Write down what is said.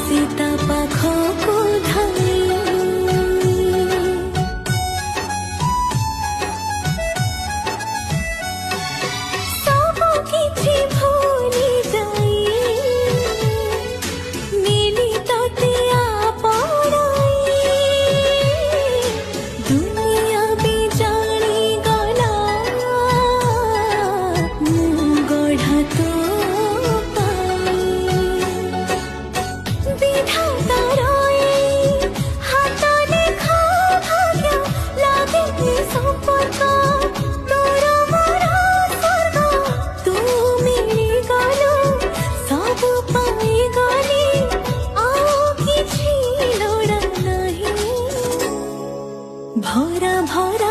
सीता पाखको धाई सबु किछि भूली जाई मिली तते आपणाई दुनिया भी जानी गला गढ़ा तो भरा भरा